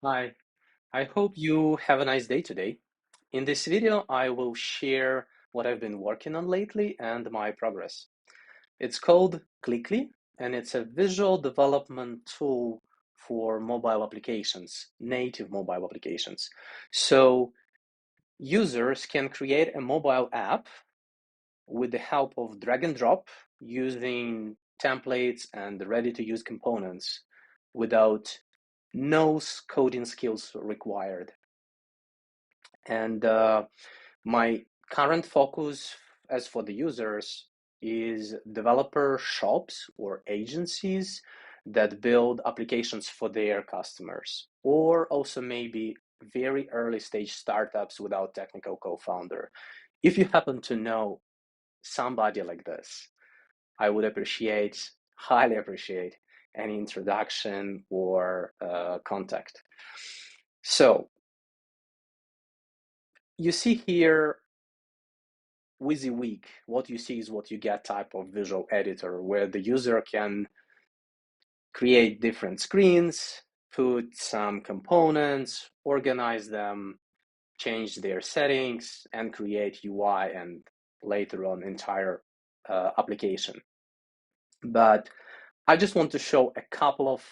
Hi, I hope you have a nice day today. In this video, I will share what I've been working on lately and my progress. It's called Clickly, and it's a visual development tool for mobile applications, native mobile applications. So users can create a mobile app with the help of drag and drop using templates and ready-to-use components without no coding skills required. And my current focus, as for the users, is developer shops or agencies that build applications for their customers, or also maybe very early stage startups without technical co-founder. If you happen to know somebody like this, I would highly appreciate any introduction or contact. So you see here WYSIWYG, what you see is what you get type of visual editor where the user can create different screens, put some components, organize them, change their settings, and create UI and later on entire application. But I just want to show a couple of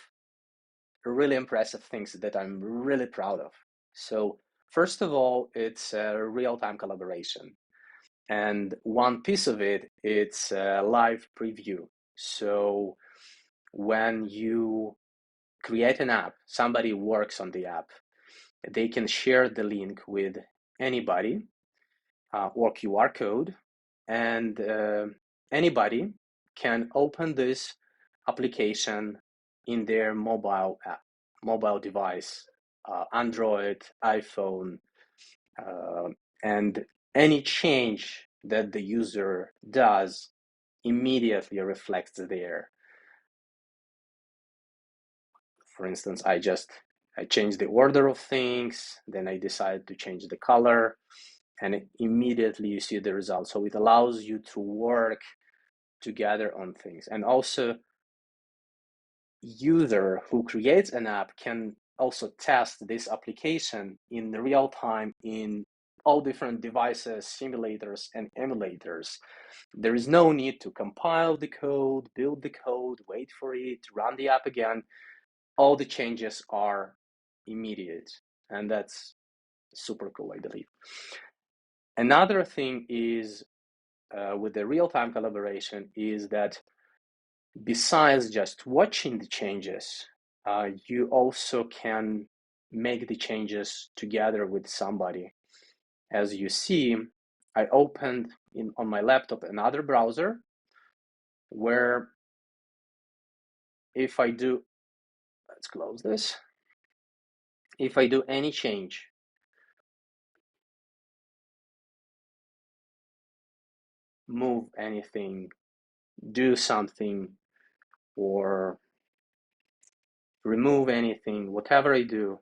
really impressive things that I'm really proud of. So first of all, it's a real-time collaboration. And one piece of it, it's a live preview. So when you create an app, somebody works on the app, they can share the link with anybody or QR code, and anybody can open this application in their mobile device, Android, iPhone, uh, and any change that the user does immediately reflects there. For instance, I changed the order of things, then I decided to change the color, and immediately you see the result. So it allows you to work together on things. And also, user who creates an app can also test this application in real time in all different devices, simulators, and emulators. There is no need to compile the code, build the code, wait for it, run the app again. All the changes are immediate, and that's super cool, I believe. Another thing is with the real-time collaboration is that besides just watching the changes, you also can make the changes together with somebody. As you see, I opened on my laptop another browser where if I do, let's close this. If I do any change, move anything, do something, or remove anything, whatever I do,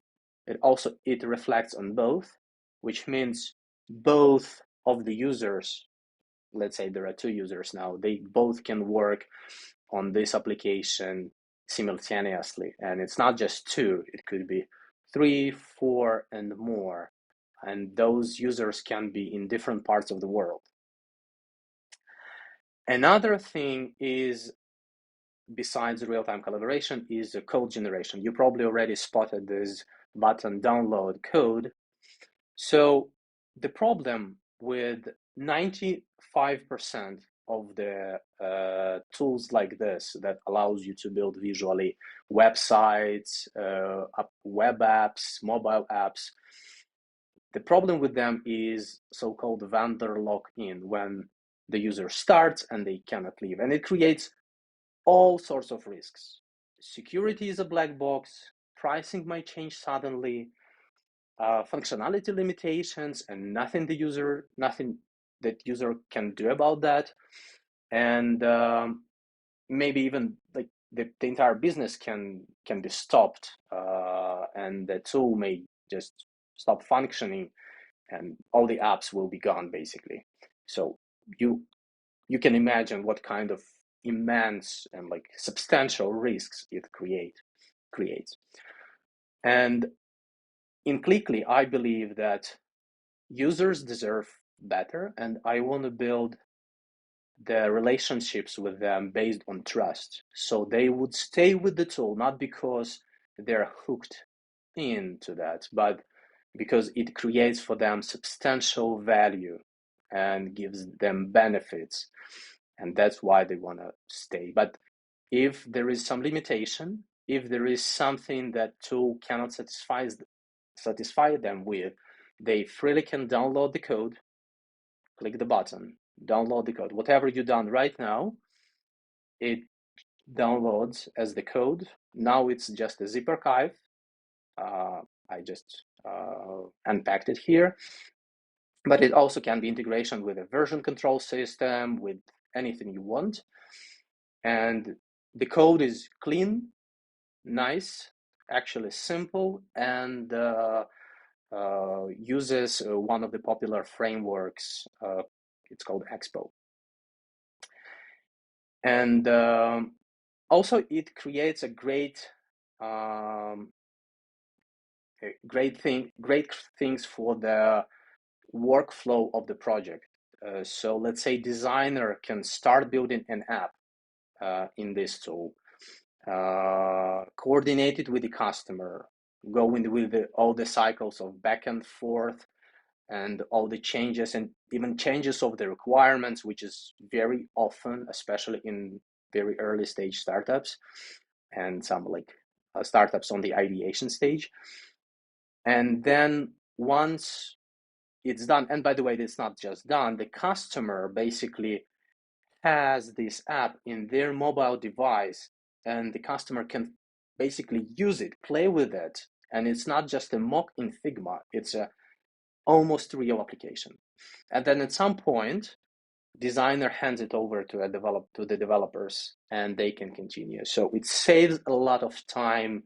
it reflects on both, which means both of the users, let's say there are two users now, they both can work on this application simultaneously. And it's not just two, it could be three, four, and more. And those users can be in different parts of the world. Another thing is, besides real-time collaboration, is the code generation. You probably already spotted this button, download code. So the problem with 95% of the tools like this that allows you to build visually websites, web apps, mobile apps, the problem with them is so-called vendor lock-in, when the user starts and they cannot leave. And it creates all sorts of risks. Security is a black box, pricing might change suddenly, functionality limitations, and nothing that user can do about that. And maybe even like the entire business can be stopped, and the tool may just stop functioning, and all the apps will be gone basically. So you can imagine what kind of immense and like substantial risks it creates. And in Clickly, I believe that users deserve better, and I want to build the relationships with them based on trust. So they would stay with the tool, not because they're hooked into that, but because it creates for them substantial value and gives them benefits. And that's why they want to stay. But if there is some limitation, if there is something that tool cannot satisfy them with, they freely can download the code, click the button, download the code. Whatever you've done right now, it downloads as the code. Now it's just a zip archive. I just unpacked it here. But it also can be integration with a version control system, with anything you want. And the code is clean, nice, actually simple, and uses one of the popular frameworks. It's called Expo. And also it creates a great great things for the workflow of the project. So let's say designer can start building an app in this tool, coordinate it with the customer, going with all the cycles of back and forth and all the changes and even changes of the requirements, which is very often, especially in very early stage startups and some like startups on the ideation stage. And then once it's done, and by the way, it's not just done, the customer basically has this app in their mobile device, and the customer can basically use it, play with it, and it's not just a mock in Figma, it's a almost real application. And then at some point, designer hands it over to the developers, and they can continue. So it saves a lot of time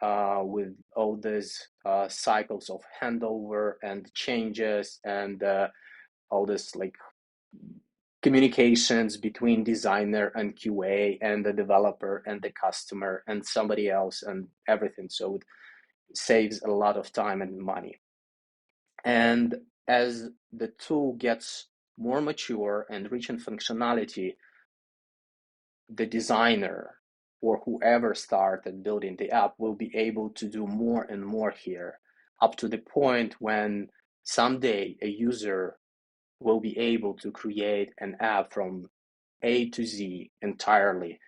with all these cycles of handover and changes and all this like communications between designer and QA and the developer and the customer and somebody else and everything. So it saves a lot of time and money. And as the tool gets more mature and rich in functionality, the designer or whoever started building the app will be able to do more and more here, up to the point when someday a user will be able to create an app from A to Z entirely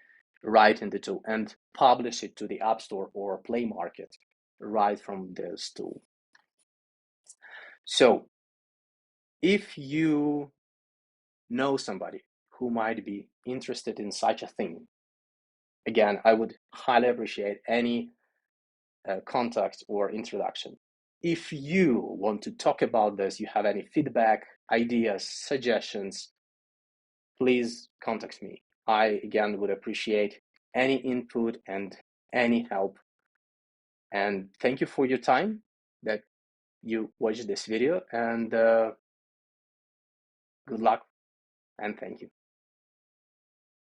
right in the tool and publish it to the App Store or Play Market right from this tool. So if you know somebody who might be interested in such a thing, again, I would highly appreciate any contact or introduction. If you want to talk about this, you have any feedback, ideas, suggestions, please contact me. I, again, would appreciate any input and any help. And thank you for your time that you watched this video, and good luck and thank you.